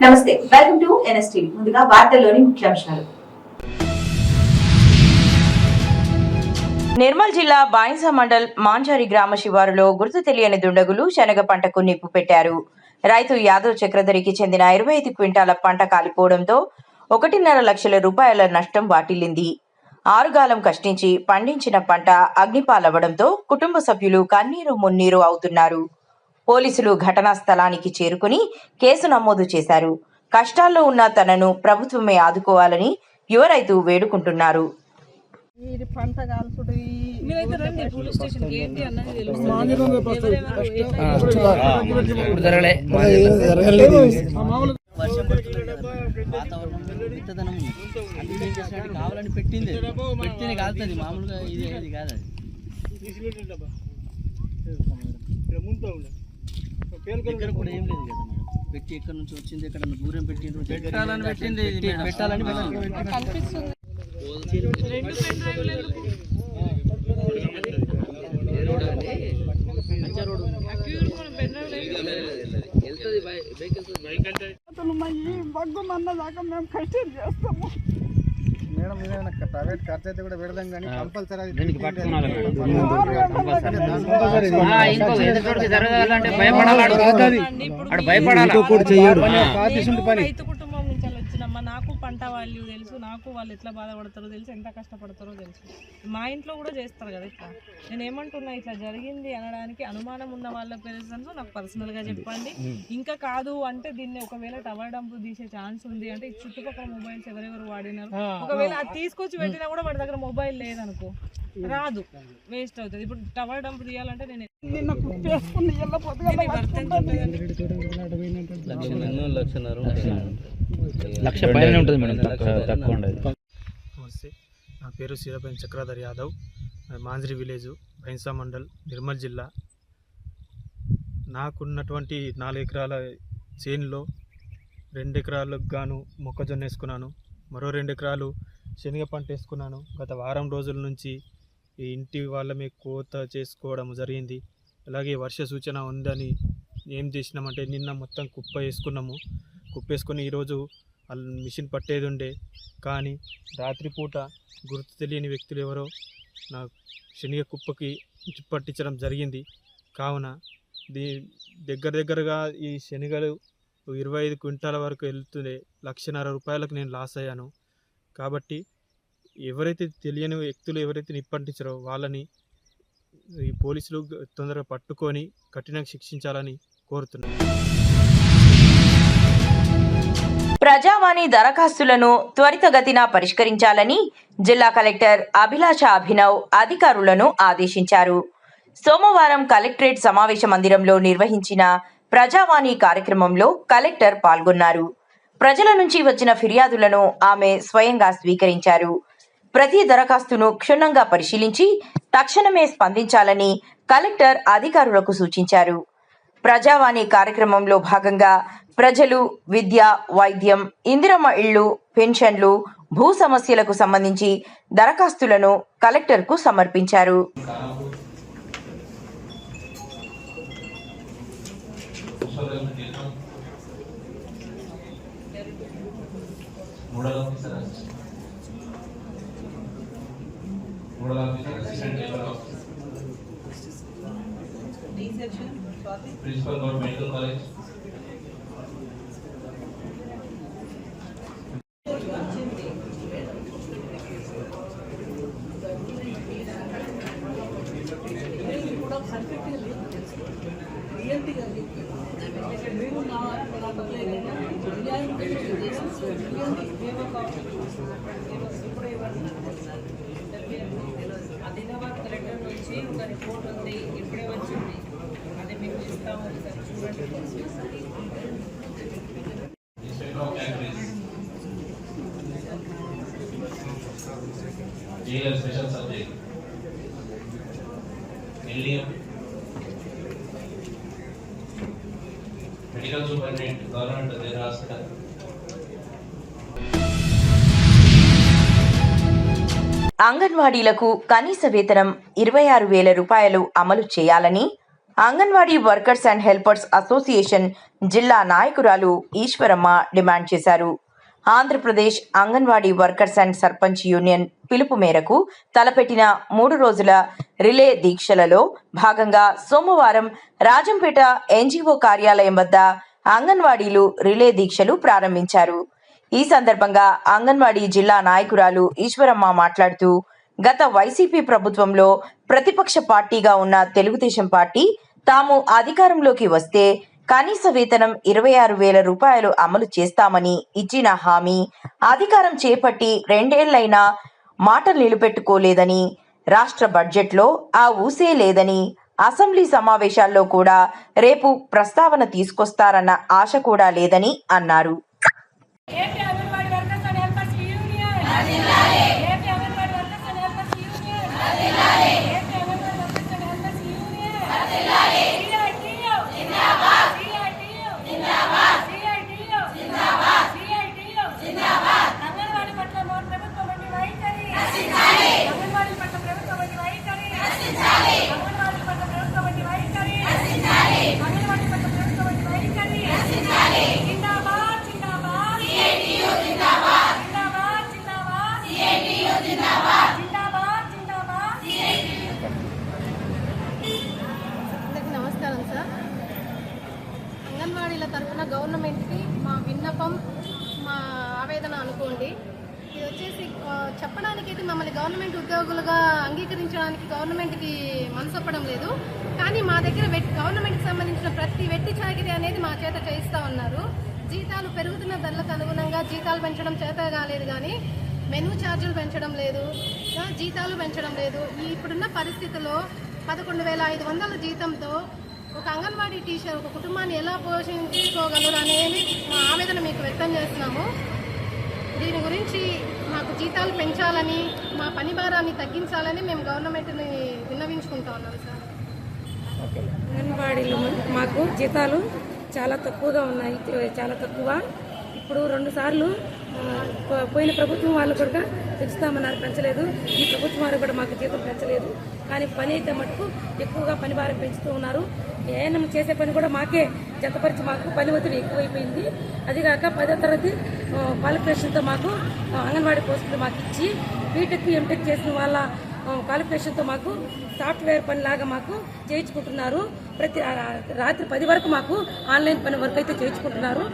నమస్తే, welcome to NSTV. ముందుగా వార్తల్లోని ముఖ్యాంశాలు. నిర్మల్ జిల్లా బాయిన్సా మండల్ మాంజారి గ్రామ శివారులో గుర్తు తెలియని దుండగులు శనగ పంటకు నిప్పు పెట్టారు. రైతు యాదవ్ చక్రధరికి చెందిన 25 క్వింటాల పంట కాలిపోవడంతో 1.5 లక్షల రూపాయల నష్టం వాటిల్లింది. ఆరుగాలం కష్టించి పండించిన పంట అగ్నిపాలవ్వడంతో కుటుంబ సభ్యులు కన్నీరు మున్నీరు అవుతున్నారు. పోలీసులు ఘటనా స్థలానికి చేరుకుని కేసు నమోదు చేశారు. కష్టాల్లో ఉన్న తనను ప్రభుత్వమే ఆదుకోవాలని యువ రైతు వేడుకుంటున్నారు. పంట కాల్చుడు కావాలని పెట్టింది కాలుతుంది మామూలుగా ఇది కాదు. దగ్గర కూడా ఏం లేదు కదా మేడం. పెట్టి ఎక్కడి నుంచి వచ్చింది, ఎక్కడ దూరం పెట్టిండ్రు, పెట్టాలని పెట్టింది పెట్టాలని కనిపిస్తుంది. బగ్గు మన్న దాకా మేము కష్టం చేస్తాము మేడం. ప్రైవేట్ ఖర్చు అయితే కూడా పెడదాం కానీ కంపల్సరీ రైతు కుటుంబం నుంచి వచ్చినమ్మా. నాకు పంట వాల్యూ తెలుసు, నాకు వాళ్ళు ఎట్లా బాధపడతారో తెలుసు, ఎంత కష్టపడతారో తెలుసు. మా ఇంట్లో కూడా చేస్తారు కదా ఇట్లా. నేను ఏమంటున్నా, ఇట్లా జరిగింది అనడానికి అనుమానం ఉన్న వాళ్ళ పేరెంట్స్ నాకు పర్సనల్ గా చెప్పండి. ఇంకా కాదు అంటే దీన్ని ఒకవేళ టవర్ డంప్ తీసే ఛాన్స్ ఉంది అంటే ఈ చుట్టుపక్కల మొబైల్స్ ఎవరెవరు వాడినారు, ఒకవేళ అది తీసుకొచ్చి పెట్టినా కూడా వాడి దగ్గర మొబైల్ లేదనుకో రాదు, వేస్ట్ అవుతుంది. ఇప్పుడు టవర్ డంప్ తీయాలంటే నేను లక్ష పైన ఉంటుంది మేడం, తక్కువ ఉండదు. నమస్తే, నా పేరు సీతాపతి చక్రధర్ యాదవ్, మాంజ్రీ విలేజ్, బైన్సా మండల్, నిర్మల్ జిల్లా. నాకున్నటువంటి 4 ఎకరాల చేనులో 2 ఎకరాలకు గాను మొక్కజొన్న వేసుకున్నాను, మరో 2 ఎకరాలు శనగ పంట వేసుకున్నాను. గత వారం రోజుల నుంచి ఈ ఇంటి వాళ్ళమే కోత చేసుకోవడం జరిగింది. అలాగే వర్ష సూచన ఉందని ఏం చేసినామంటే నిన్న మొత్తం కుప్ప వేసుకున్నాము. కుప్ప వేసుకొని ఈరోజు మిషన్ పట్టేది ఉండే, కానీ రాత్రిపూట గుర్తు తెలియని వ్యక్తులు ఎవరో నా శనగ కుప్పకి పట్టించడం జరిగింది. కావున దగ్గరగా ఈ శనగలు 25 క్వింటాల వరకు వెళ్తుండే, 1,50,000 రూపాయలకు నేను లాస్ అయ్యాను. కాబట్టి ఎవరైతే తెలియని వ్యక్తులు ఎవరైతే నిప్పంటించారో వాళ్ళని ఈ పోలీసులు తొందరగా పట్టుకొని కఠినంగా శిక్షించాలని కోరుతున్నాను. ప్రజావాణి దరఖాస్తులను త్వరితగతిన పరిష్కరించాలని జిల్లా కలెక్టర్ అభిలాష అభినవ్ అధికారులను ఆదేశించారు. సోమవారం కలెక్టరేట్ సమావేశ మందిరంలో నిర్వహించిన ప్రజావాణి కార్యక్రమంలో కలెక్టర్ పాల్గొన్నారు. ప్రజల నుంచి వచ్చిన ఫిర్యాదులను ఆమె స్వయంగా స్వీకరించారు. ప్రతి దరఖాస్తును క్షుణ్ణంగా పరిశీలించి తక్షణమే స్పందించాలని కలెక్టర్ అధికారులకు సూచించారు. ప్రజావాణి కార్యక్రమంలో భాగంగా ప్రజలు విద్య, వైద్యం, ఇందిరమ్మ ఇళ్లు, పెన్షన్లు, భూ సమస్యలకు సంబంధించి దరఖాస్తులను కలెక్టర్కు సమర్పించారు. Principal Government Medical College. Adilabad collector నుంచి ఒక రిపోర్ట్ ఉంది, ఇప్పుడే వచ్చింది, అది మీకు ఇస్తాము, చూడండి. Special subject. LDM. Medical Superintendent, Government General Hospital. అంగన్వాడీలకు కనీస వేతనం 26,000 రూపాయలు అమలు చేయాలని anganwadi workers and helpers association జిల్లా నాయకురాలు ఈశ్వరమ్మ డిమాండ్ చేశారు. Andhra Pradesh anganwadi workers and sarpanch union పిలుపు మేరకు తలపెట్టిన 3 రోజుల రిలే దీక్షలలో భాగంగా సోమవారం రాజంపేట ఎన్జీఓ కార్యాలయం వద్ద అంగన్వాడీలు రిలే దీక్షలు ప్రారంభించారు. ఈ సందర్భంగా అంగన్వాడీ జిల్లా నాయకురాలు ఈశ్వరమ్మ మాట్లాడుతూ, గత వైసీపీ ప్రభుత్వంలో ప్రతిపక్ష పార్టీగా ఉన్న తెలుగుదేశం పార్టీ తాము అధికారంలోకి వస్తే కనీస వేతనం 26,000 రూపాయలు అమలు చేస్తామని ఇచ్చిన హామీ అధికారం చేపట్టి 2 ఏళ్లైనా మాటలు నిలబెట్టుకోలేదని, రాష్ట్ర బడ్జెట్లో ఆ ఊసే లేదని, అసెంబ్లీ సమావేశాల్లో కూడా రేపు ప్రస్తావన తీసుకొస్తారన్న ఆశ కూడా లేదని అన్నారు. అందరికీ నమస్కారం సార్. అంగన్వాడీల తరఫున గవర్నమెంట్కి మా విన్నపం, మా ఆవేదన అనుకోండి. ఇది వచ్చేసి చెప్పడానికైతే మమ్మల్ని గవర్నమెంట్ ఉద్యోగులుగా అంగీకరించడానికి గవర్నమెంట్కి మనసొప్పడం లేదు. కానీ మా దగ్గర గవర్నమెంట్కి సంబంధించిన ప్రతి వెట్టి చాకిరీ అనేది మా చేత చేయిస్తూ ఉన్నారు. జీతాలు పెరుగుతున్న ధరలకు అనుగుణంగా జీతాలు పెంచడం చేత కాలేదు, కానీ మెనూ ఛార్జీలు పెంచడం లేదు, జీతాలు పెంచడం లేదు. ఇప్పుడున్న పరిస్థితుల్లో 11,500 జీతంతో ఒక అంగన్వాడీ టీచర్ ఒక కుటుంబాన్ని ఎలా పోషించుకోగలరు అనేది మా ఆవేదన మీకు వ్యక్తం చేస్తున్నాము. దీని గురించి మాకు జీతాలు పెంచాలని, మా పని భారాన్ని తగ్గించాలని మేము గవర్నమెంట్ని విన్నవించుకుంటా ఉన్నాం సార్. అంగన్వాడీలు మాకు జీతాలు చాలా తక్కువగా ఉన్నాయి, చాలా తక్కువ. ఇప్పుడు 2 సార్లు పోయిన ప్రభుత్వం వాళ్ళు కూడా పెంచుతామన్నారు, పెంచలేదు. ఈ ప్రభుత్వం వారు కూడా మాకు జీతం పెంచలేదు. కానీ పని అయితే మటుకు ఎక్కువగా పని భారం పెంచుతూ ఉన్నారు. ఏఎన్ఎం చేసే పని కూడా మాకే జతపరిచి మాకు పని ఒత్తిడి ఎక్కువైపోయింది. అదిగాక 10వ తరగతి క్వాలిఫికేషన్తో మాకు అంగన్వాడీ పోస్టులు మాకు ఇచ్చి బీటెక్ ఎంటెక్ చేసిన వాళ్ళ క్వాలిఫికేషన్తో మాకు సాఫ్ట్వేర్ పనిలాగా మాకు చేయించుకుంటున్నారు. ప్రతి రాత్రి 10 వరకు మాకు ఆన్లైన్ పని వరకు అయితే చేయించుకుంటున్నారు.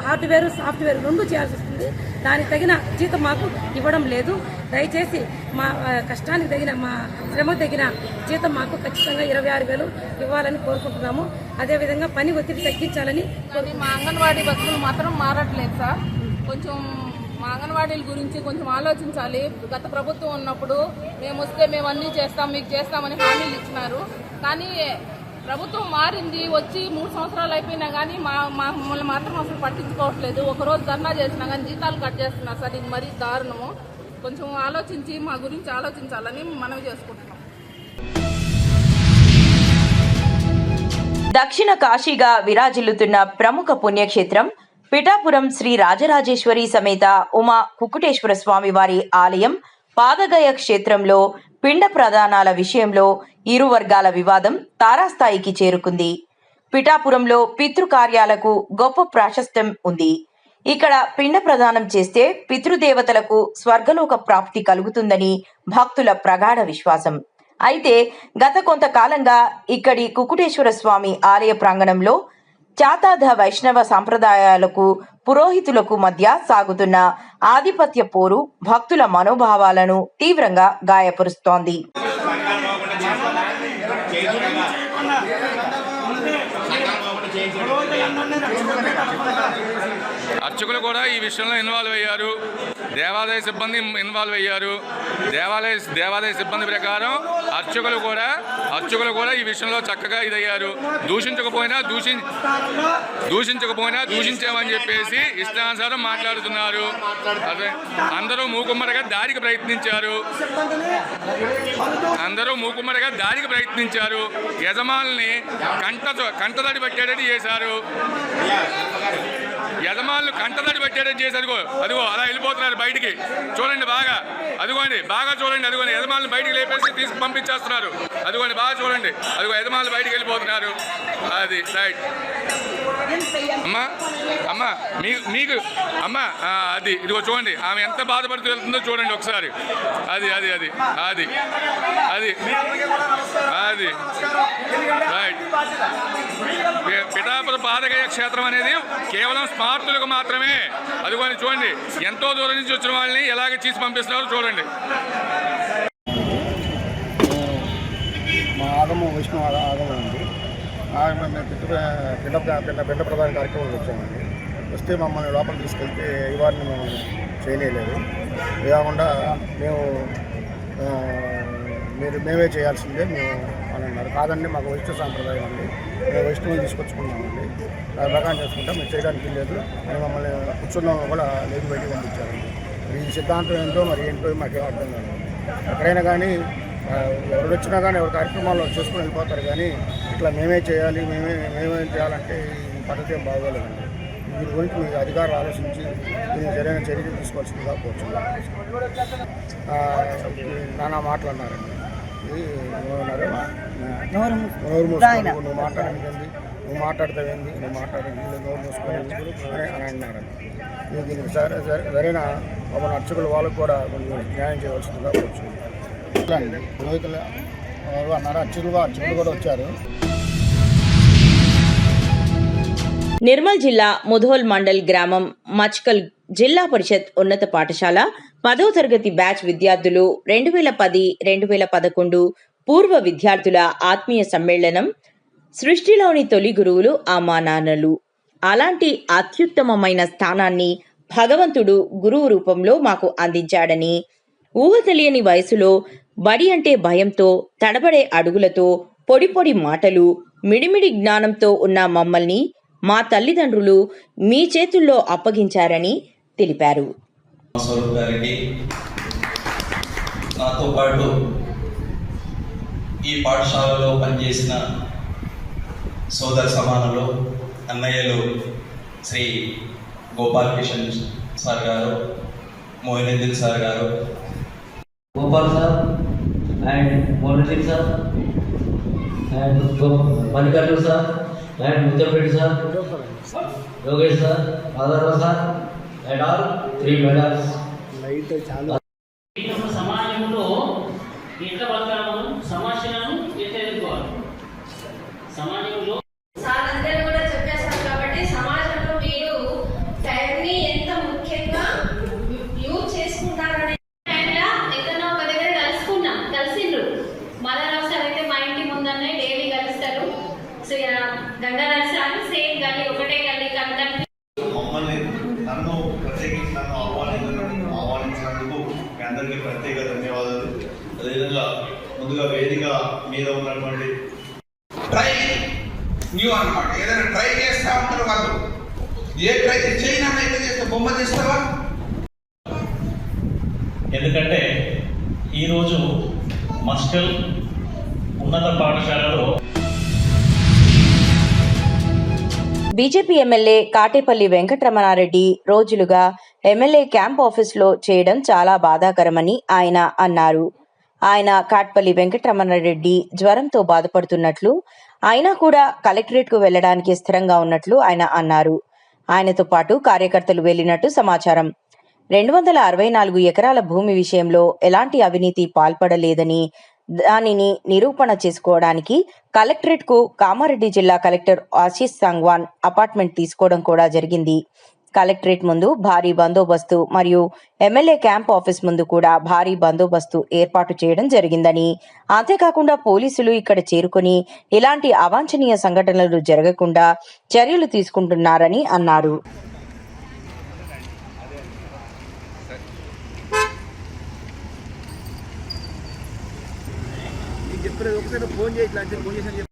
హార్డ్వేర్ సాఫ్ట్వేర్ 2 చేయాల్సి వస్తుంది. దానికి తగిన జీతం మాకు ఇవ్వడం లేదు. దయచేసి మా కష్టానికి తగిన, మా శ్రమకు తగిన జీతం మాకు ఖచ్చితంగా 26,000 ఇవ్వాలని కోరుకుంటున్నాము. అదేవిధంగా పని ఒత్తిడి తగ్గించాలని. మా అంగన్వాడీ బస్సులు మాత్రం మారట్లేదు సార్. కొంచెం మా అంగన్వాడీల గురించి కొంచెం ఆలోచించాలి. గత ప్రభుత్వం ఉన్నప్పుడు మేము వస్తే మేము అన్నీ చేస్తాం, మీకు చేస్తామని హామీలు ఇచ్చినారు. కానీ ప్రభుత్వం మారింది, వచ్చి 3 సంవత్సరాలు అయిపోయినా కానీ మమ్మల్ని మాత్రం అసలు పట్టించుకోవట్లేదు. ఒకరోజు ధర్నా చేసినా కానీ జీతాలు కట్ చేస్తున్నారు సార్. ఇది మరీ దారుణము. కొంచెం ఆలోచించి మా గురించి ఆలోచించాలని మనవి చేసుకుంటున్నాం. దక్షిణ కాశీగా విరాజిల్లుతున్న ప్రముఖ పుణ్యక్షేత్రం పిఠాపురం శ్రీ రాజరాజేశ్వరి సమేత ఉమా కుక్కుటేశ్వర స్వామి వారి ఆలయం పాదగయ క్షేత్రంలో పిండ ప్రదానాల విషయంలో ఇరు వర్గాల వివాదం తారాస్థాయికి చేరుకుంది. పిఠాపురంలో పితృకార్యాలకు గొప్ప ప్రాశస్త్యం ఉంది. ఇక్కడ పిండ ప్రదానం చేస్తే పితృదేవతలకు స్వర్గలోక ప్రాప్తి కలుగుతుందని భక్తుల ప్రగాఢ విశ్వాసం. అయితే గత కొంతకాలంగా ఇక్కడి కుక్కుటేశ్వర స్వామి ఆలయ ప్రాంగణంలో చాతాధ వైష్ణవ సంప్రదాయాలకు పురోహితులకు మధ్య సాగుతున్న ఆధిపత్య పోరు భక్తుల మనోభావాలను తీవ్రంగా గాయపరుస్తోంది. అర్చకులు కూడా ఈ విషయంలో ఇన్వాల్వ్ అయ్యారు. దేవాలయ సిబ్బంది ఇన్వాల్వ్ అయ్యారు. దేవాలయ సిబ్బంది ప్రకారం అర్చకులు కూడా ఈ విషయంలో చక్కగా ఇదయ్యారు. దూషించకపోయినా దూషించామని చెప్పేసి ఇష్టానుసారం మాట్లాడుతున్నారు. అదే అందరూ మూకుమ్మడిగా దాడికి ప్రయత్నించారు. యజమానుల్ని కంటతడి పట్టేటట్టు చేశారు. యజమానులు కంటతడి పెట్టాడని చేసి అదిగో అలా వెళ్ళిపోతున్నారు బయటికి. చూడండి బాగా, అదిగోండి బాగా చూడండి, అదిగోండి యజమానులు బయటికి లేపేసి తీసుకు పంపించేస్తున్నారు. అదిగోండి బాగా చూడండి, అదిగో యజమానులు బయటికి వెళ్ళిపోతున్నారు. అది రైట్. అమ్మా మీకు అమ్మా అది ఇదిగో చూడండి, ఆమె ఎంత బాధపడుతూ వెళ్తుందో చూడండి ఒకసారి. అది అది అది అది అది అది రైట్. పిఠాపురం పాదగయ క్షేత్రం అనేది కేవలం స్మార్తులకు మాత్రమే. అదిగోని చూడండి, ఎంతో దూరం నుంచి వచ్చిన వాళ్ళని ఎలాగ తీసి పంపిస్తున్నారో చూడండి. మా ఆగమం వైష్ణవ ఆగమం ఉంది. మేము పిండ ప్రధాన కార్యక్రమానికి వచ్చామండి. వస్తే మమ్మల్ని లోపల తీసుకెళ్తే ఈ వారిని మేము చేయలేదు. కాకుండా మేమే చేయాల్సిందే మేము అని అన్నారు. కాదండి, మాకు వైష్ణవ సాంప్రదాయం అండి, మేము వైష్ణవం తీసుకొచ్చుకున్నామండి, దాని ప్రకారం చేసుకుంటాం, మేము చేయడానికి లేదు అని మమ్మల్ని కూర్చున్నాం కూడా లేదు బయటికి పంపించారండి. ఈ సిద్ధాంతం ఏంటో మరి ఏంటో మాకేం అర్థం కాదు. ఎక్కడైనా కానీ ఎవరు వచ్చినా కానీ ఎవరి కార్యక్రమాల్లో చేసుకుని వెళ్ళిపోతారు, కానీ ఇట్లా మేమే చేయాలి మేమేం చేయాలంటే ఈ పద్ధతి ఏం బాగోలేదండి. దీని గురించి మీకు అధికారులు ఆలోచించి దీనికి సరైన చర్యలు తీసుకోవాల్సిందిగా కూర్చున్నారు. నానా మాటలు అన్నారండి. నోరు మూసుకోండి, నువ్వు మాట్లాడేది, నువ్వు మాట్లాడతావేంది, నువ్వు మాట్లాడేది, నోరు మూసుకోండి అని అన్నారండి. దీనికి సరైన మన అర్చకులు వాళ్ళకు కూడా కొంచెం న్యాయం చేయవలసిందిగా కూర్చున్నారు. ఇట్లా అండి పురోహితులు అన్నారు, అర్చకులు కూడా వచ్చారు. నిర్మల్ జిల్లా ముధోల్ మండల్ గ్రామం మచ్కల్ జిల్లా పరిషత్ ఉన్నత పాఠశాల 10వ తరగతి బ్యాచ్ విద్యార్థులు 2010-2011 పూర్వ విద్యార్థుల ఆత్మీయ సమ్మేళనం. సృష్టిలోని తొలి గురువులు అమ్మా నాన్నలు. అలాంటి అత్యుత్తమమైన స్థానాన్ని భగవంతుడు గురువు రూపంలో మాకు అందించాడని, ఊహ తెలియని వయసులో బడి అంటే భయంతో, తడబడే అడుగులతో, పొడి పొడి మాటలు, మిడిమిడి జ్ఞానంతో ఉన్న మమ్మల్ని మా తల్లిదండ్రులు మీ చేతుల్లో అప్పగించారని తెలిపారు. నాతో పాటు ఈ పాఠశాలలో పనిచేసిన సోదర సమానులు, అన్నయ్యలు శ్రీ గోపాల్ కిషన్ సార్ గారు, మోయినుద్దీన్ సార్ గారు, Gopal sir and Moinuddin sir and Mallikarjuna sir and Muthapareddy sir, Yogesh sir, Madhavarao sir and all 3 medals. సమాజంలో ఎట్లా బతకాలి, సమస్యలను ఎట్లా ఎదుర్కోవాలి, సమాజంలో సార్ అందరూ కూడా చెప్పేశారు. కాబట్టి సమాజంలో మీరు టైంని ఎంత ముఖ్యంగా యూజ్ చేసుకుంటారనే టైంలో ఎక్కడో ఒక దగ్గర కలిసిండ్రు. మాధవరావు సార్ అయితే మా ఇంటి ముందనే డైలీ కలుస్తారు. గంగారావు సార్ సేమ్ గల్లీ, ఒకటే గల్లీ మమ్మల్ని నన్ను ఆహ్వానించినందుకు మీ అందరికీ ప్రత్యేక ధన్యవాదాలు. అదేవిధంగా ముందుగా వేదిక మీద ఉన్నటువంటి ట్రై న్యూ అన్నమాట. ఏదైనా ట్రై చేస్తా ఉంటారు వాళ్ళు. ఏ ట్రై చైనా అయితే చేస్తే బొమ్మ చేస్తావా? ఎందుకంటే ఈరోజు మస్కల్ ఉన్నత పాఠశాలలో బీజేపీ ఎమ్మెల్యే కాటేపల్లి వెంకటరమణారెడ్డి రోజులుగా ఎమ్మెల్యే క్యాంప్ ఆఫీస్లో చేయడం చాలా బాధాకరమని ఆయన అన్నారు. ఆయన కాట్పల్లి వెంకటరమణారెడ్డి జ్వరంతో బాధపడుతున్నట్లు, అయినా కూడా కలెక్టరేట్కు వెళ్లడానికి స్థిరంగా ఉన్నట్లు ఆయన అన్నారు. ఆయనతో పాటు కార్యకర్తలు వెళ్లినట్టు సమాచారం. 264 ఎకరాల భూమి విషయంలో ఎలాంటి అవినీతి పాల్పడలేదని, దానిని నిరూపణ చేసుకోవడానికి కలెక్టరేట్కు కామారెడ్డి జిల్లా కలెక్టర్ ఆశీష్ సంగ్వాన్ అపార్ట్మెంట్ తీసుకోవడం కూడా జరిగింది. కలెక్టరేట్ ముందు భారీ బందోబస్తు మరియు ఎమ్మెల్యే క్యాంప్ ఆఫీస్ ముందు కూడా భారీ బందోబస్తు ఏర్పాటు చేయడం జరిగిందని, అంతేకాకుండా పోలీసులు ఇక్కడ చేరుకుని ఇలాంటి అవాంఛనీయ సంఘటనలు జరగకుండా చర్యలు తీసుకుంటున్నారని అన్నారు. ఒకసారి ఫోన్ చేసి ఫోన్ చేసి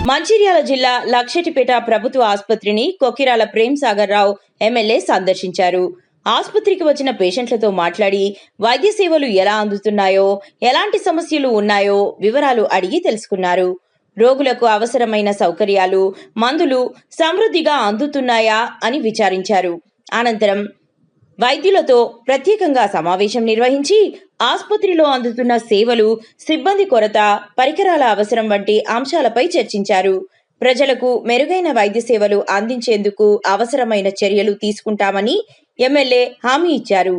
మంచిర్యాల జిల్లా లక్షెటిపేట ప్రభుత్వ ఆసుపత్రిని కొక్కిరాల ప్రేమ్ సాగర్ రావు ఎమ్మెల్యే సందర్శించారు. ఆసుపత్రికి వచ్చిన పేషెంట్లతో మాట్లాడి వైద్య సేవలు ఎలా అందుతున్నాయో, ఎలాంటి సమస్యలు ఉన్నాయో వివరాలు అడిగి తెలుసుకున్నారు. రోగులకు అవసరమైన సౌకర్యాలు, మందులు సమృద్ధిగా అందుతున్నాయా అని విచారించారు. అనంతరం వైద్యులతో ప్రత్యేకంగా సమావేశం నిర్వహించి ఆసుపత్రిలో అందుతున్న సేవలు, సిబ్బంది కొరత, పరికరాల అవసరం వంటి అంశాలపై చర్చించారు. ప్రజలకు మెరుగైన వైద్య సేవలు అందించేందుకు అవసరమైన చర్యలు తీసుకుంటామని ఎమ్మెల్యే హామీ ఇచ్చారు.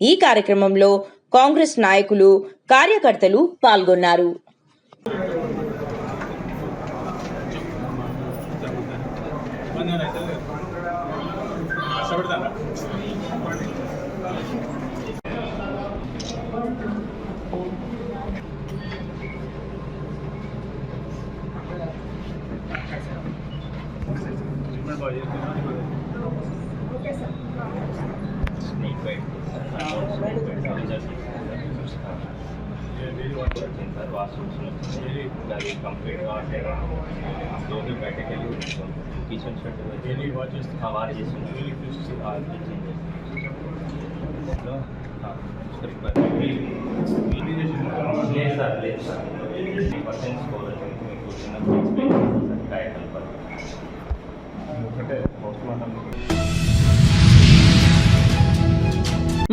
ఈ కార్యక్రమంలో కాంగ్రెస్ నాయకులు, కార్యకర్తలు పాల్గొన్నారు. కిచెన్ షెడ్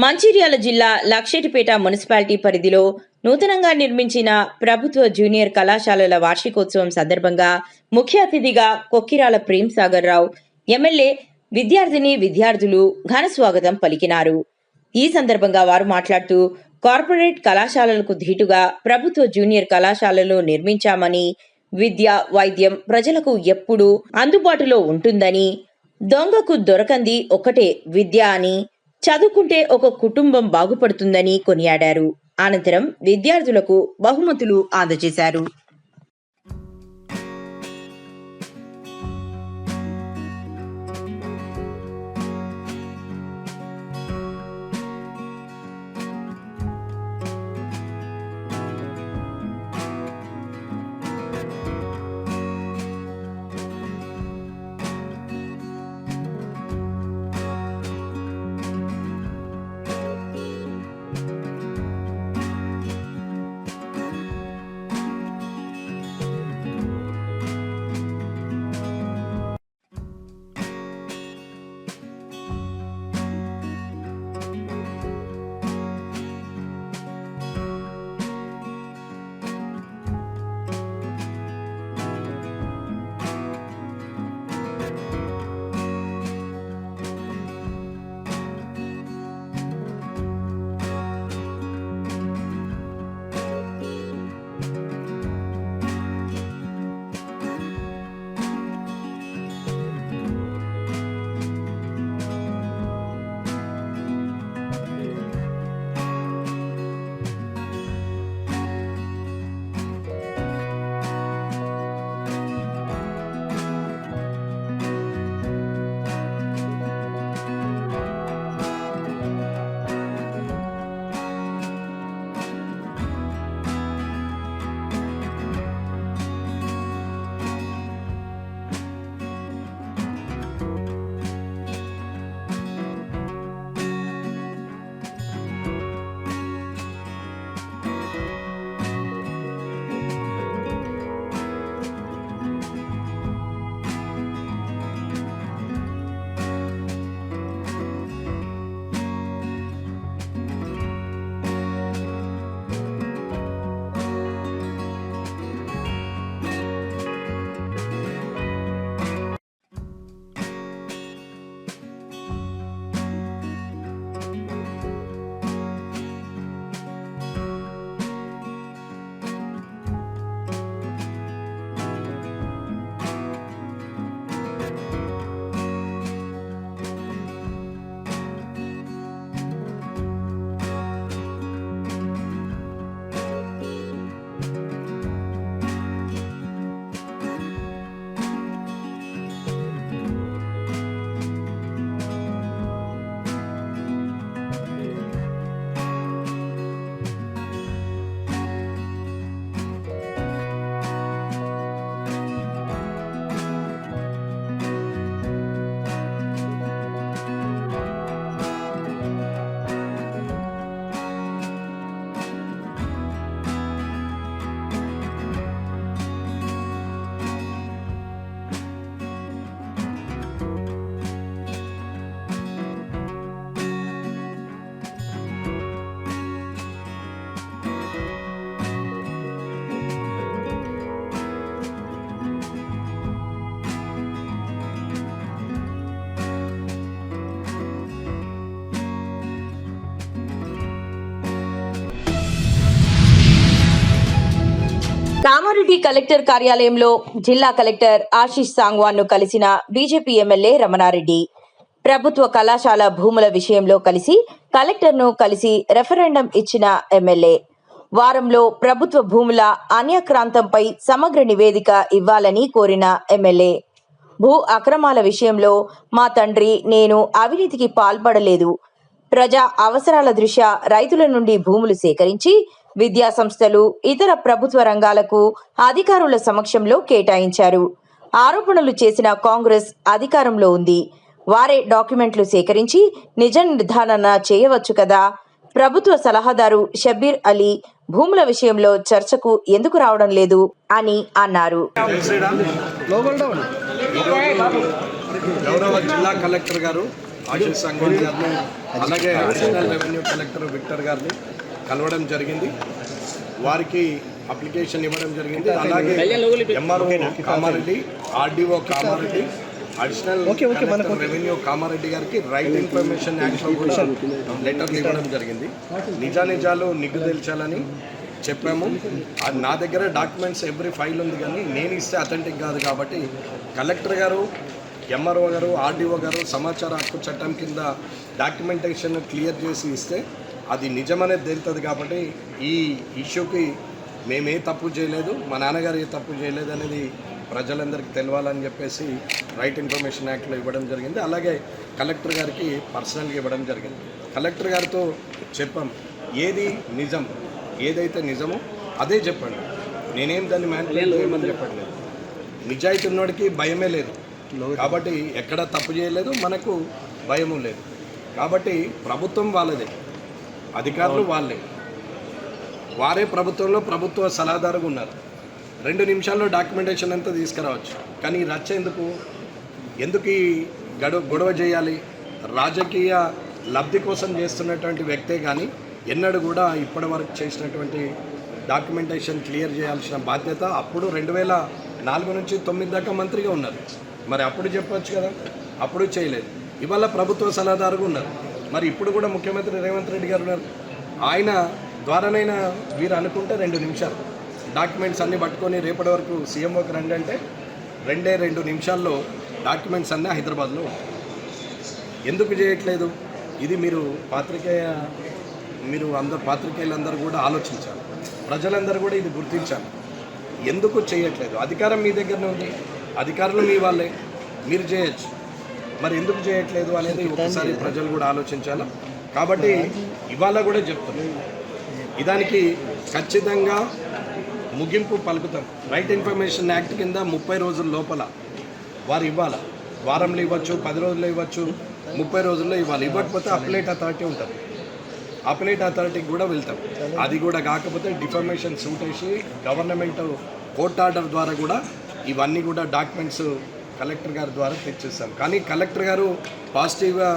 మంచిర్యాల జిల్లా లక్షెటిపేట మున్సిపాలిటీ పరిధిలో నూతనంగా నిర్మించిన ప్రభుత్వ జూనియర్ కళాశాలల వార్షికోత్సవం సందర్భంగా ముఖ్య అతిథిగా కొక్కిరాల ప్రేమ్ సాగర్ రావు ఎమ్మెల్యే విద్యార్థులు ఘన స్వాగతం పలికినారు. ఈ సందర్భంగా వారు మాట్లాడుతూ కార్పొరేట్ కళాశాలలకు ధీటుగా ప్రభుత్వ జూనియర్ కళాశాలలు నిర్మించామని, విద్య, వైద్యం ప్రజలకు ఎప్పుడూ అందుబాటులో ఉంటుందని, దొంగకు దొరకంది ఒకటే విద్య అని, చదువుకుంటే ఒక కుటుంబం బాగుపడుతుందని కొనియాడారు. అనంతరం విద్యార్థులకు బహుమతులు అందజేశారు. కామారెడ్డి కలెక్టర్ కార్యాలయంలో జిల్లా కలెక్టర్ ఆశీష్ సాంగ్వాన్ను కలిసిన బీజేపీ ఎమ్మెల్యే రమణారెడ్డి. ప్రభుత్వ కళాశాల భూముల విషయంలో కలెక్టర్ను కలిసి రెఫరెండం ఇచ్చిన ఎమ్మెల్యే. వారంలో ప్రభుత్వ భూముల అన్యాక్రాంతంపై సమగ్ర నివేదిక ఇవ్వాలని కోరిన ఎమ్మెల్యే. భూ అక్రమాల విషయంలో మా తండ్రి నేను అవినీతికి పాల్పడలేదు. ప్రజా అవసరాల దృష్ట్యా రైతుల నుండి భూములు సేకరించి విద్యా సంస్థలు, ఇతర ప్రభుత్వ రంగాలకు అధికారుల సమక్షంలో కేటాయించారు. ఆరోపణలు చేసిన కాంగ్రెస్ అధికారంలో ఉంది. వారే డాక్యుమెంట్లు సేకరించి నిజ నిర్ధారణ చేయవచ్చు కదా. ప్రభుత్వ సలహాదారు షబ్బీర్ అలీ భూముల విషయంలో చర్చకు ఎందుకు రావడం లేదు అని అన్నారు. గౌరవ జిల్లా కలెక్టర్ గారు ఆశీష్ సంఘవాన్ గారిని, అలాగే అడిషనల్ రెవెన్యూ కలెక్టర్ విక్టర్ గారిని కలవడం జరిగింది. వారికి అప్లికేషన్ ఇవ్వడం జరిగింది. అలాగే MRO Kamareddy, RDO Kamareddy, additional collector revenue Kamareddy గారికి రైట్ ఇన్ఫర్మేషన్ యాక్ట్లో కూడా లెటర్లు ఇవ్వడం జరిగింది. నిజాలు నిగ్గు తేల్చాలని చెప్పాము. నా దగ్గర డాక్యుమెంట్స్ ఎవ్రీ ఫైల్ ఉంది, కానీ నేను ఇస్తే అథెంటిక్ కాదు కాబట్టి కలెక్టర్ గారు, ఎంఆర్ఓ గారు, ఆర్డీఓ గారు సమాచార హక్కు చట్టం కింద డాక్యుమెంటేషన్ క్లియర్ చేసి ఇస్తే అది నిజమనేది తేలుతుంది. కాబట్టి ఈ ఇష్యూకి మేమే తప్పు చేయలేదు, మా నాన్నగారు ఏ తప్పు చేయలేదు అనేది ప్రజలందరికీ తెలవాలని చెప్పేసి రైట్ ఇన్ఫర్మేషన్ యాక్ట్లో ఇవ్వడం జరిగింది. అలాగే కలెక్టర్ గారికి పర్సనల్గా ఇవ్వడం జరిగింది. కలెక్టర్ గారితో చెప్పాం, ఏది నిజం, ఏదైతే నిజమో అదే చెప్పండి. నేనేం దాన్ని మ్యానిపులేట్ చేయమని చెప్పట్లేదు. నిజాయితీ ఉన్నోడికి భయమే లేదు కాబట్టి ఎక్కడ తప్పు చేయలేదు, మనకు భయము లేదు. కాబట్టి ప్రభుత్వం వాళ్ళదే, అధికారులు వాళ్ళే, వారే ప్రభుత్వంలో ప్రభుత్వ సలహాదారుగా ఉన్నారు. 2 నిమిషాల్లో డాక్యుమెంటేషన్ అంతా తీసుకురావచ్చు. కానీ రచ్చ ఎందుకు ఈ గొడవ చేయాలి? రాజకీయ లబ్ధి కోసం చేస్తున్నటువంటి వ్యక్తే కానీ ఎన్నడూ కూడా ఇప్పటి వరకు చేసినటువంటి డాక్యుమెంటేషన్ క్లియర్ చేయాల్సిన బాధ్యత అప్పుడు 2004 నుంచి 2009 దాకా మంత్రిగా ఉన్నారు. మరి అప్పుడు చెప్పవచ్చు కదా, అప్పుడు చేయలేదు. ఇవాళ ప్రభుత్వ సలహాదారుగా ఉన్నారు. మరి ఇప్పుడు కూడా ముఖ్యమంత్రి రేవంత్ రెడ్డి గారు ఉన్నారు. ఆయన ద్వారానైనా వీరు అనుకుంటే 2 నిమిషాలు డాక్యుమెంట్స్ అన్నీ పట్టుకొని రేపటి వరకు సీఎంఓకి రండి అంటే 2 నిమిషాల్లో డాక్యుమెంట్స్ అన్నీ హైదరాబాద్లో ఉంటాయి. ఎందుకు చేయట్లేదు? ఇది మీరు పాత్రికేయులందరూ కూడా ఆలోచించాలి. ప్రజలందరూ కూడా ఇది గుర్తించాలి. ఎందుకు చేయట్లేదు? అధికారం మీ దగ్గరనే ఉంది, అధికారులు మీ వాళ్ళే, మీరు చేయొచ్చు. మరి ఎందుకు చేయట్లేదు అనేది ఒకసారి ప్రజలు కూడా ఆలోచించాలి. కాబట్టి ఇవాళ కూడా చెప్తున్నాం, ఇదానికి ఖచ్చితంగా ముగింపు పలుకుతాం. రైట్ ఇన్ఫర్మేషన్ యాక్ట్ కింద 30 రోజుల లోపల వారు ఇవ్వాలి. వారంలో ఇవ్వచ్చు, 10 రోజుల్లో ఇవ్వచ్చు, 30 రోజుల్లో ఇవ్వాలి. ఇవ్వకపోతే అప్లైట్ అథారిటీ ఉంటుంది, అప్లైట్ అథారిటీకి కూడా వెళ్తాం. అది కూడా కాకపోతే డిఫర్మేషన్ సూట్ వేసి గవర్నమెంట్ కోర్ట్ ఆర్డర్ ద్వారా కూడా ఇవన్నీ కూడా డాక్యుమెంట్స్ కలెక్టర్ గారి ద్వారా తెచ్చిస్తాం. కానీ కలెక్టర్ గారు పాజిటివ్గా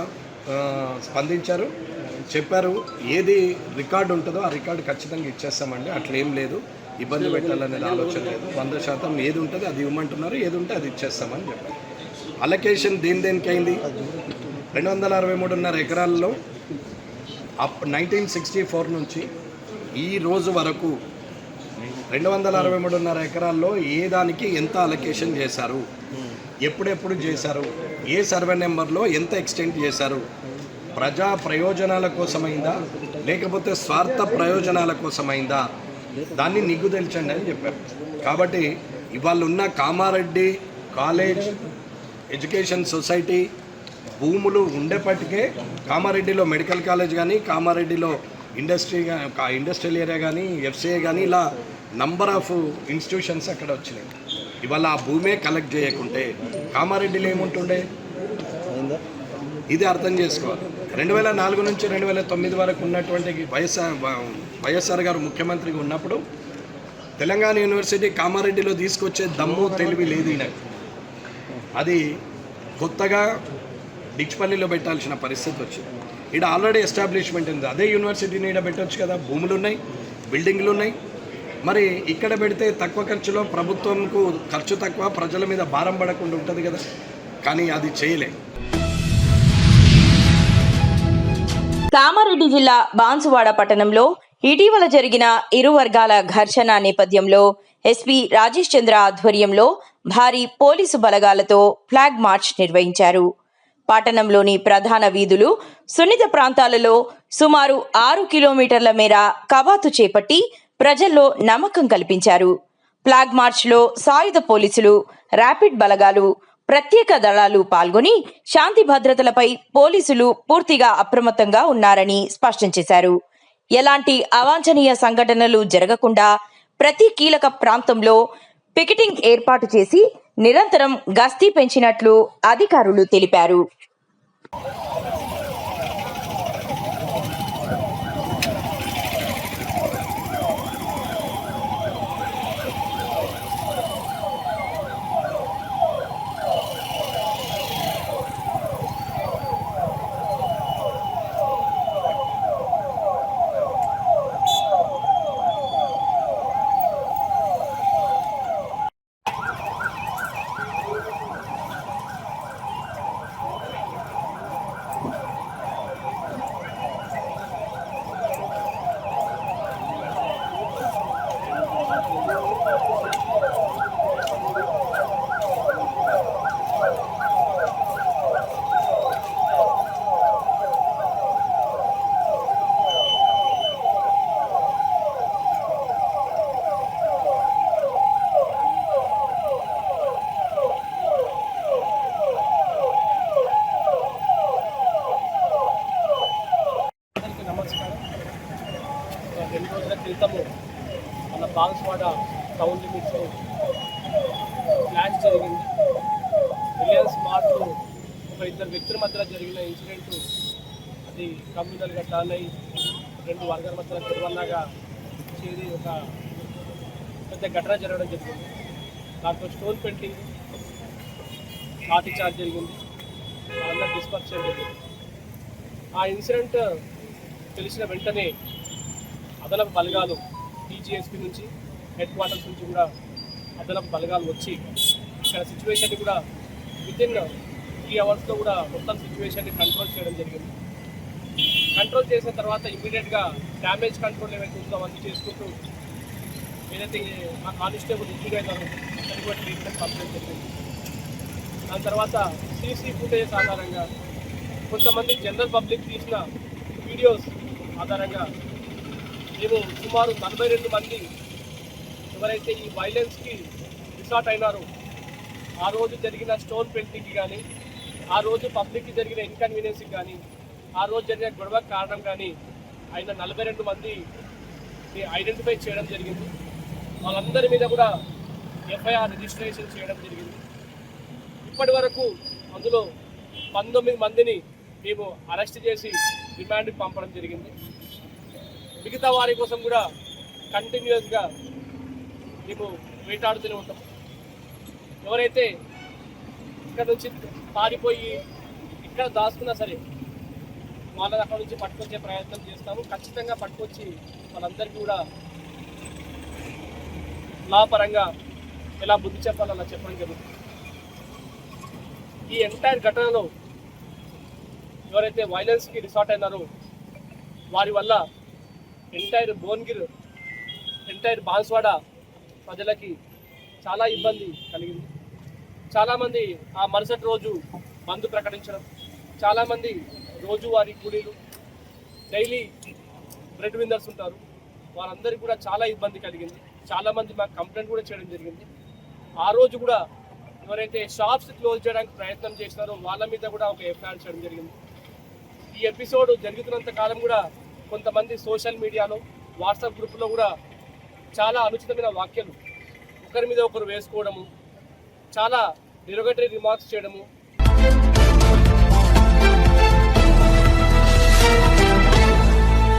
స్పందించారు, చెప్పారు ఏది రికార్డు ఉంటుందో ఆ రికార్డు ఖచ్చితంగా ఇచ్చేస్తామండి, అట్లేం లేదు, ఇబ్బంది పెట్టాలనేది ఆలోచన లేదు. 100% ఏది ఉంటుందో అది ఇవ్వమంటున్నారు, ఏది ఉంటే అది ఇచ్చేస్తామని చెప్పారు. అలొకేషన్ దేనికి అయింది? 263.5 ఎకరాల్లో 1964 నుంచి ఈ రోజు వరకు 263.5 ఎకరాల్లో ఏ దానికి ఎంత అలొకేషన్ చేశారు, ఎప్పుడెప్పుడు చేశారు, ఏ సర్వే నెంబర్లో ఎంత ఎక్స్టెండ్ చేశారు, ప్రజా ప్రయోజనాల కోసమైందా లేకపోతే స్వార్థ ప్రయోజనాల కోసమైందా, దాన్ని నిగ్గు తెల్చండి అని చెప్పారు. కాబట్టి ఇవాళ ఉన్న కామారెడ్డి కాలేజ్ ఎడ్యుకేషన్ సొసైటీ భూములు ఉండేపటికే కామారెడ్డిలో మెడికల్ కాలేజ్ కానీ, కామారెడ్డిలో ఇండస్ట్రియల్ ఏరియా కానీ, ఎఫ్సిఏ కానీ, ఇలా నంబర్ ఆఫ్ ఇన్స్టిట్యూషన్స్ అక్కడ వచ్చినాయి. ఇవాళ ఆ భూమే కలెక్ట్ చేయకుంటే కామారెడ్డిలో ఏముంటుండే? ఇది అర్థం చేసుకోవాలి. 2004 నుంచి 2009 వరకు ఉన్నటువంటి వైఎస్ఆర్ గారు ముఖ్యమంత్రిగా ఉన్నప్పుడు తెలంగాణ యూనివర్సిటీ కామారెడ్డిలో తీసుకొచ్చే దమ్ము తెలివి లేదు ఈయనకు. అది కొత్తగా డిచ్పల్లిలో పెట్టాల్సిన పరిస్థితి వచ్చింది. ఇక్కడ ఆల్రెడీ ఎస్టాబ్లిష్మెంట్ ఉంది, అదే యూనివర్సిటీని ఇక్కడ పెట్టవచ్చు కదా, భూములు ఉన్నాయి, బిల్డింగ్లు ఉన్నాయి. మరి ఇక్కడ పెడితే తక్కువ ఖర్చులో ప్రభుత్వంకు ఖర్చు తక్కువ, ప్రజల మీద భారం పడకుండా ఉంటుంది కదా, కానీ అది చేయలే. కామారెడ్డి జిల్లా బాన్సువాడ పట్టణంలో ఇటీవల జరిగిన ఇరు వర్గాల ఘర్షణ నేపథ్యంలో ఎస్పీ రాజేష్ చంద్ర ఆధ్వర్యంలో భారీ పోలీసు బలగాలతో ఫ్లాగ్ మార్చ్ నిర్వహించారు. పట్టణంలోని ప్రధాన వీధులు, సున్నిత ప్రాంతాలలో సుమారు 6 కిలోమీటర్ల మేర కవాతు చేపట్టి ప్రజల్లో నమ్మకం కల్పించారు. ఫ్లాగ్ మార్చ్లో సాయుధ పోలీసులు, ర్యాపిడ్ బలగాలు, ప్రత్యేక దళాలు పాల్గొని శాంతి భద్రతలపై పోలీసులు పూర్తిగా అప్రమత్తంగా ఉన్నారని స్పష్టం చేశారు. ఎలాంటి అవాంఛనీయ సంఘటనలు జరగకుండా ప్రతి కీలక ప్రాంతంలో పికెటింగ్ ఏర్పాటు చేసి నిరంతరం గస్తీ పెంచినట్లు అధికారులు తెలిపారు. రెండు రోజుల క్రితము మన బాన్స్వాడ టౌన్ లిమిట్స్లో ఫ్లాష్ జరిగింది. రిలయన్స్ మార్ట్లో ఒక ఇద్దరు వ్యక్తుల మధ్యలో జరిగిన ఇన్సిడెంట్ అది కమ్యూనల్గా టర్న్ అయ్యి రెండు వర్గాల మధ్యలో గొడవలాగా చేరి ఒక పెద్ద ఘటన జరగడం జరిగింది. దాంట్లో స్టోన్ పెయింటింగ్, లాఠీ చార్జ్ జరిగింది, వాళ్ళందరూ డిస్పర్స్ చేయడం జరిగింది. ఆ ఇన్సిడెంట్ తెలిసిన వెంటనే అదనపు బలగాలు టీజీఎస్పీ నుంచి, హెడ్ క్వార్టర్స్ నుంచి కూడా అదనపు బలగాలు వచ్చి ఇక్కడ సిచ్యువేషన్ని కూడా వితిన్ 3 అవర్స్లో కూడా మొత్తం సిచ్యువేషన్ని కంట్రోల్ చేయడం జరిగింది. కంట్రోల్ చేసిన తర్వాత ఇమ్మీడియట్గా డ్యామేజ్ కంట్రోల్ ఏవైతే ఉందో అవన్నీ చేసుకుంటూ ఏదైతే మా కానిస్టేబుల్ ఇంజూరీ అయినారో అతను కూడా ట్రీట్మెంట్ పంపడం జరిగింది. దాని తర్వాత సీసీ ఫుటేజ్ ఆధారంగా కొంతమంది జనరల్ పబ్లిక్ తీసిన వీడియోస్ ఆధారంగా మేము సుమారు 42 మంది ఎవరైతే ఈ వైలెన్స్కి రిసార్ట్ అయినారో ఆ రోజు జరిగిన స్టోన్ పెయింటింగ్కి కానీ, ఆ రోజు పబ్లిక్కి జరిగిన ఇన్కన్వీనియన్స్కి కానీ, ఆ రోజు జరిగిన గొడవకు కారణం కానీ అయిన 42 మందిని ఐడెంటిఫై చేయడం జరిగింది. వాళ్ళందరి మీద కూడా ఎఫ్ఐఆర్ రిజిస్ట్రేషన్ చేయడం జరిగింది. ఇప్పటి వరకు అందులో 19 మందిని మేము అరెస్ట్ చేసి రిమాండ్కి పంపడం జరిగింది. మిగతా వారి కోసం కూడా కంటిన్యూస్గా మేము వేటాడుతూనే ఉంటాం. ఎవరైతే ఇక్కడ నుంచి పారిపోయి ఇక్కడ దాచుకున్నా సరే వాళ్ళని అక్కడ నుంచి పట్టుకొచ్చే ప్రయత్నం చేస్తాము. ఖచ్చితంగా పట్టుకొచ్చి వాళ్ళందరికీ కూడా లాపరంగా ఎలా బుద్ధి చెప్పాలో అలా చెప్పడం జరుగుతుంది. ఈ ఎంటైర్ ఘటనలో ఎవరైతే వైలెన్స్కి రిసార్ట్ అయినారో వారి వల్ల ఎంటైర్ భువనగిరి, ఎంటైర్ బాన్స్వాడ ప్రజలకి చాలా ఇబ్బంది కలిగింది. చాలామంది ఆ మరుసటి రోజు బంద్ ప్రకటించడం, చాలామంది రోజువారీ కూలీలు, డైలీ బ్రెడ్ విన్నర్స్ ఉంటారు, వారందరికీ కూడా చాలా ఇబ్బంది కలిగింది. చాలామంది మాకు కంప్లైంట్ కూడా చేయడం జరిగింది. ఆ రోజు కూడా ఎవరైతే షాప్స్ క్లోజ్ చేయడానికి ప్రయత్నం చేసినారో వాళ్ళ మీద కూడా ఒక ఎఫ్ఐఆర్ చేయడం జరిగింది. ఈ ఎపిసోడ్ జరుగుతున్నంత కాలం కూడా కొంతమంది సోషల్ మీడియాలో, వాట్సాప్ గ్రూపులో కూడా చాలా అనుచితమైన వాక్యాలు ఒకరి మీద ఒకరు వేసుకోవడము, చాలా డిరోగేటరీ రిమార్క్స్ చేయడము,